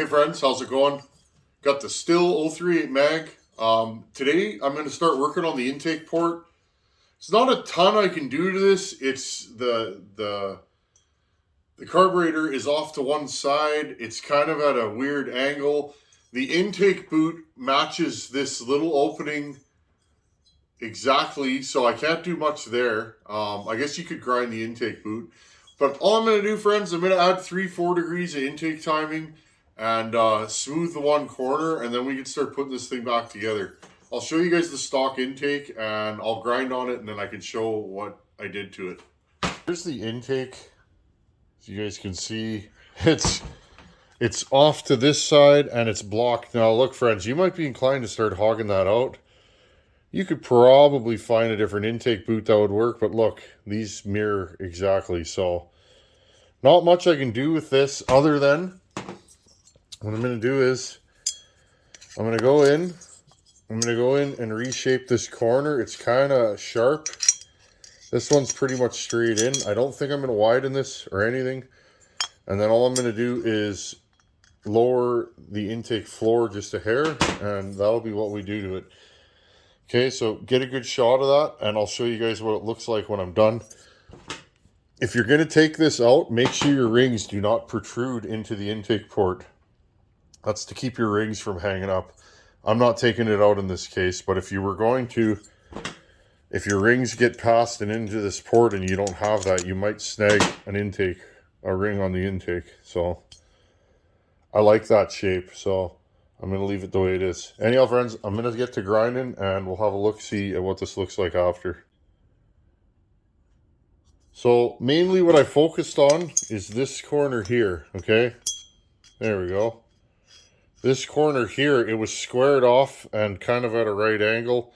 Hey friends, how's it going? Got the Stihl 038 mag. Today I'm going to start working on the intake port. It's not a ton I can do to this. It's the carburetor is off to one side. It's kind of at a weird angle. The intake boot matches this little opening exactly, so I can't do much there. I guess you could grind the intake boot. But all I'm going to do, friends, I'm going to add 3-4 degrees of intake timing and smooth the one corner, and then we can start putting this thing back together. I'll show you guys the stock intake, and I'll grind on it, and then I can show what I did to it. Here's the intake. As you guys can see, it's off to this side, and it's blocked. Now, look, friends, you might be inclined to start hogging that out. You could probably find a different intake boot that would work, but look, these mirror exactly. So not much I can do with this other than what I'm going to do is I'm going to go in and reshape this corner. It's kind of sharp. This one's pretty much straight in. I don't think I'm going to widen this or anything. And then all I'm going to do is lower the intake floor just a hair, and that'll be what we do to it. Okay, so get a good shot of that, and I'll show you guys what it looks like when I'm done. If you're going to take this out, make sure your rings do not protrude into the intake port. That's to keep your rings from hanging up. I'm not taking it out in this case, but if you were going to, if your rings get past and into this port and you don't have that, you might snag a ring on the intake. So I like that shape, so I'm going to leave it the way it is. Anyhow, friends, I'm going to get to grinding, and we'll have a look-see at what this looks like after. So mainly what I focused on is this corner here, okay? There we go. This corner here, it was squared off and kind of at a right angle.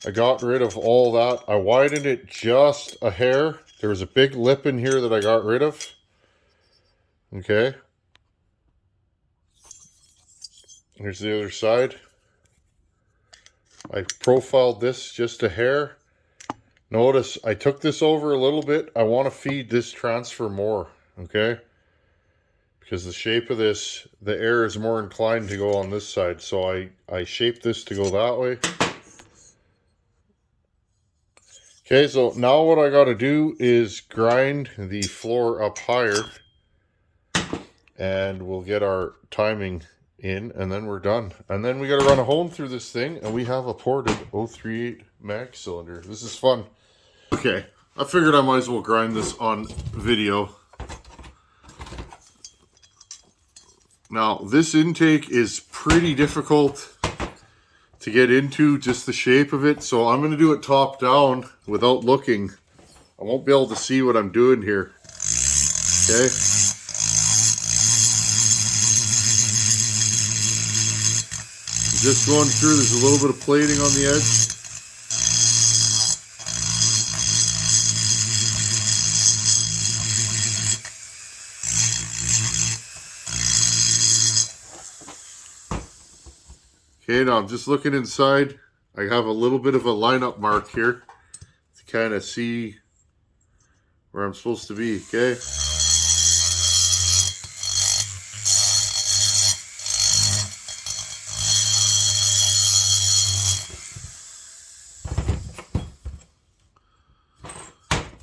I got rid of all that. I widened it just a hair. There was a big lip in here that I got rid of. Okay. Here's the other side. I profiled this just a hair. Notice I took this over a little bit. I want to feed this transfer more, okay? Because the shape of this, the air is more inclined to go on this side. So I shaped this to go that way. Okay, so now what I got to do is grind the floor up higher. And we'll get our timing in, and then we're done. And then we got to run a home through this thing, and we have a ported 038 mag cylinder. This is fun. Okay, I figured I might as well grind this on video. Now, this intake is pretty difficult to get into, just the shape of it, so I'm going to do it top down without looking. I won't be able to see what I'm doing here. Okay. Just going through, there's a little bit of plating on the edge. Okay, now I'm just looking inside. I have a little bit of a lineup mark here to kind of see where I'm supposed to be, okay?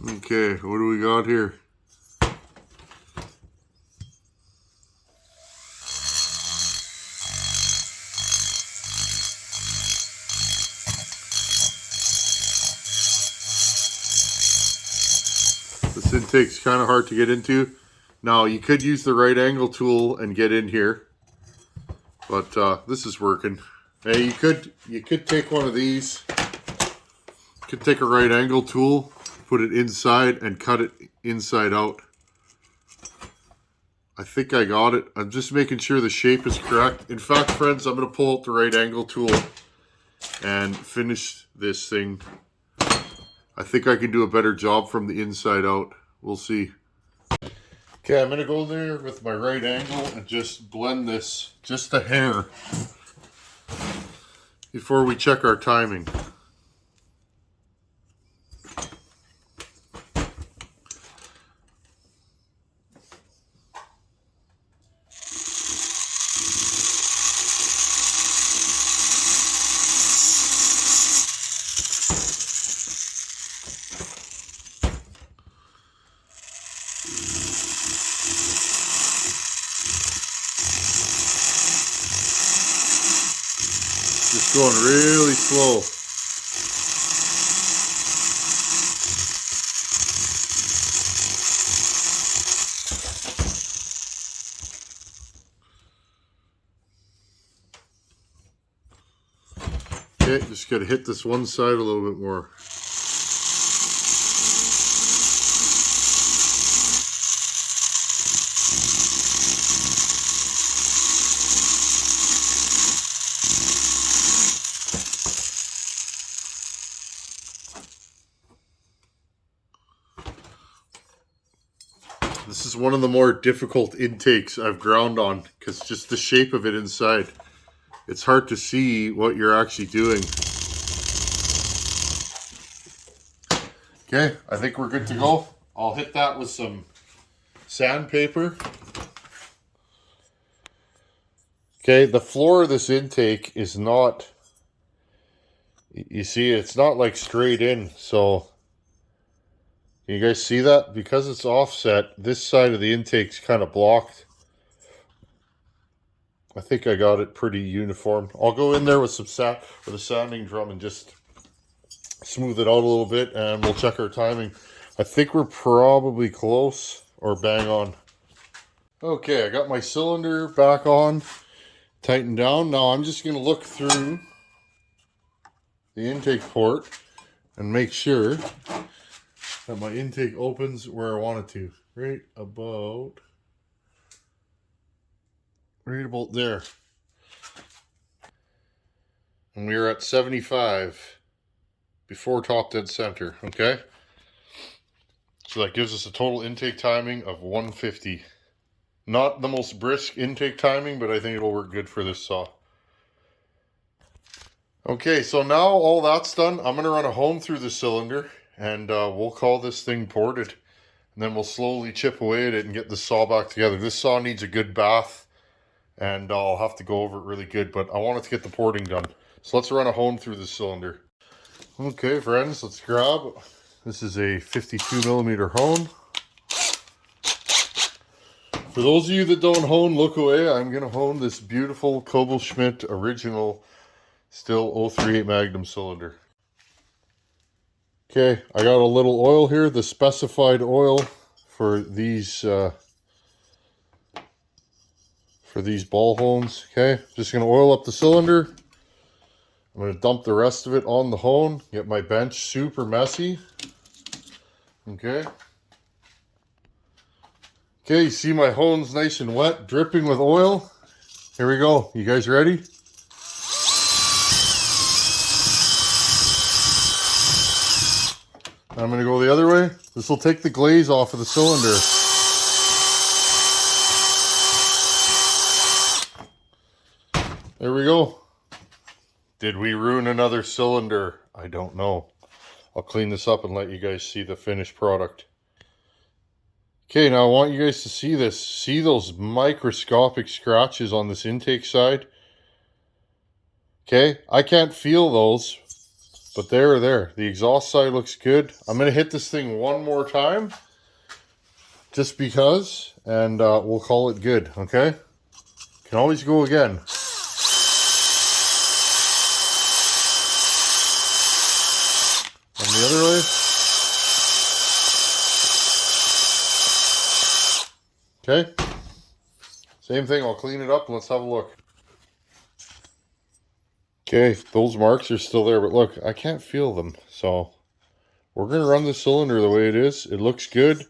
Okay, what do we got here? This intake's kind of hard to get into. Now, you could use the right angle tool and get in here, but this is working. Hey, you could take one of these. You could take a right angle tool, put it inside, and cut it inside out. I think I got it. I'm just making sure the shape is correct. In fact, friends, I'm going to pull out the right angle tool and finish this thing. I think I can do a better job from the inside out. We'll see. Okay, I'm going to go there with my right angle and just blend this just a hair before we check our timing. going really slow. Okay, just got to hit this one side a little bit more. This is one of the more difficult intakes I've ground on because just the shape of it inside. It's hard to see what you're actually doing. Okay, I think we're good to go. I'll hit that with some sandpaper. Okay, the floor of this intake is not, you see, it's not like straight in. So, can you guys see that? Because it's offset, this side of the intake's kind of blocked. I think I got it pretty uniform. I'll go in there with some with a sanding drum and just smooth it out a little bit, and we'll check our timing. I think we're probably close or bang on. Okay, I got my cylinder back on, tightened down. Now I'm just going to look through the intake port and make sure that my intake opens where I want it to. Right about there. And we are at 75 before top dead center, okay? So that gives us a total intake timing of 150. Not the most brisk intake timing, but I think it'll work good for this saw. Okay, so now all that's done, I'm going to run a hone through the cylinder, and we'll call this thing ported. And then we'll slowly chip away at it and get the saw back together. This saw needs a good bath, and I'll have to go over it really good, but I wanted to get the porting done. So let's run a hone through the cylinder. Okay, friends, let's grab. This is a 52mm hone. For those of you that don't hone, look away. I'm going to hone this beautiful Schmidt original Stihl 038 Magnum cylinder. Okay, I got a little oil here, the specified oil for these ball hones. Okay, just going to oil up the cylinder. I'm going to dump the rest of it on the hone, get my bench super messy. Okay. Okay, you see my hone's nice and wet, dripping with oil. Here we go. You guys ready? I'm going to go the other way. This will take the glaze off of the cylinder. There we go. Did we ruin another cylinder? I don't know. I'll clean this up and let you guys see the finished product. Okay, now I want you guys to see this. See those microscopic scratches on this intake side? Okay, I can't feel those, but they're there. The exhaust side looks good. I'm going to hit this thing one more time, just because, and we'll call it good, okay? Can always go again. And the other way. Okay, same thing, I'll clean it up and let's have a look. Okay, those marks are still there, but look, I can't feel them. So we're going to run the cylinder the way it is. It looks good.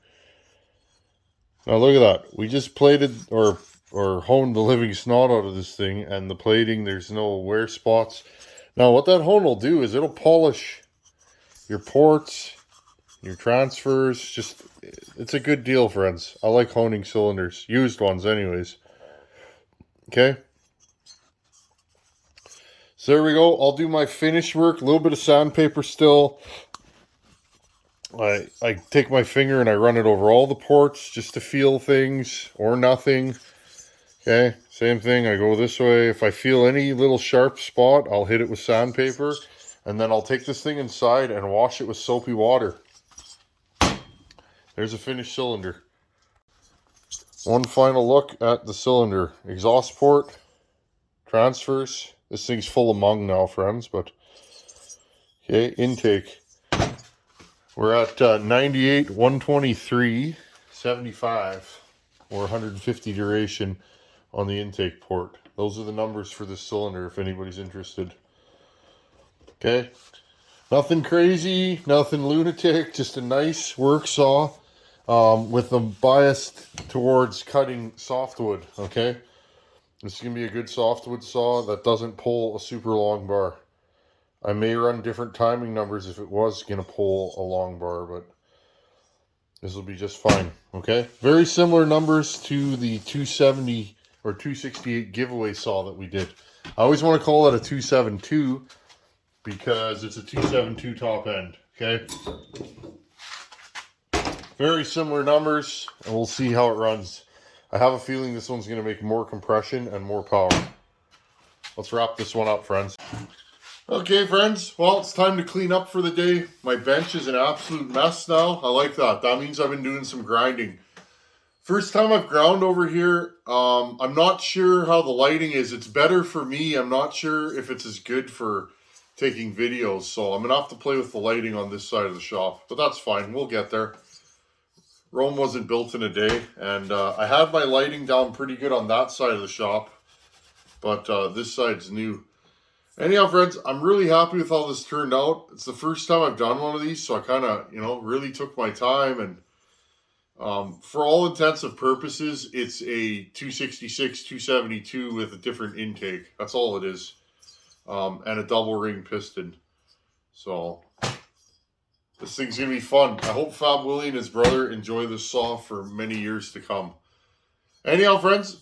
Now look at that. We just plated or honed the living snot out of this thing, and the plating, there's no wear spots. Now what that hone will do is it'll polish your ports, your transfers. Just, it's a good deal, friends. I like honing cylinders, used ones anyways. Okay, so there we go. I'll do my finish work, a little bit of sandpaper still. I take my finger and I run it over all the ports just to feel things or nothing. Okay, same thing, I go this way. If I feel any little sharp spot, I'll hit it with sandpaper, and then I'll take this thing inside and wash it with soapy water. There's a finished cylinder. One final look at the cylinder. Exhaust port, transfers, This thing's full of mung now, friends, but okay, intake. We're at 98, 123, 75, or 150 duration on the intake port. Those are the numbers for this cylinder if anybody's interested. Okay, nothing crazy, nothing lunatic, just a nice work saw with a bias towards cutting softwood, okay? This is going to be a good softwood saw that doesn't pull a super long bar. I may run different timing numbers if it was going to pull a long bar, but this will be just fine, okay? Very similar numbers to the 270 or 268 giveaway saw that we did. I always want to call it a 272 because it's a 272 top end, okay? Very similar numbers, and we'll see how it runs. I have a feeling this one's going to make more compression and more power. Let's wrap this one up, friends. Okay, friends, well, it's time to clean up for the day. My bench is an absolute mess now. I like that. That means I've been doing some grinding. First time I've ground over here. I'm not sure how the lighting is. It's better for me. I'm not sure if it's as good for taking videos, so I'm going to have to play with the lighting on this side of the shop. But that's fine. We'll get there. Rome wasn't built in a day, and I had my lighting down pretty good on that side of the shop, but this side's new. Anyhow, friends, I'm really happy with how this turned out. It's the first time I've done one of these, so I kind of, really took my time. And for all intents and purposes, it's a 266, 272 with a different intake. That's all it is. And a double ring piston. So this thing's going to be fun. I hope Fab Willie and his brother enjoy this saw for many years to come. Anyhow, friends,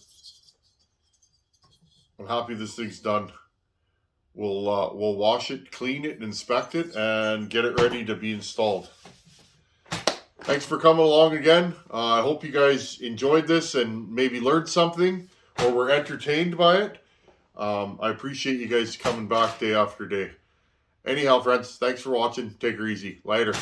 I'm happy this thing's done. We'll wash it, clean it, inspect it, and get it ready to be installed. Thanks for coming along again. I hope you guys enjoyed this and maybe learned something or were entertained by it. I appreciate you guys coming back day after day. Anyhow, friends, thanks for watching. Take her easy. Later.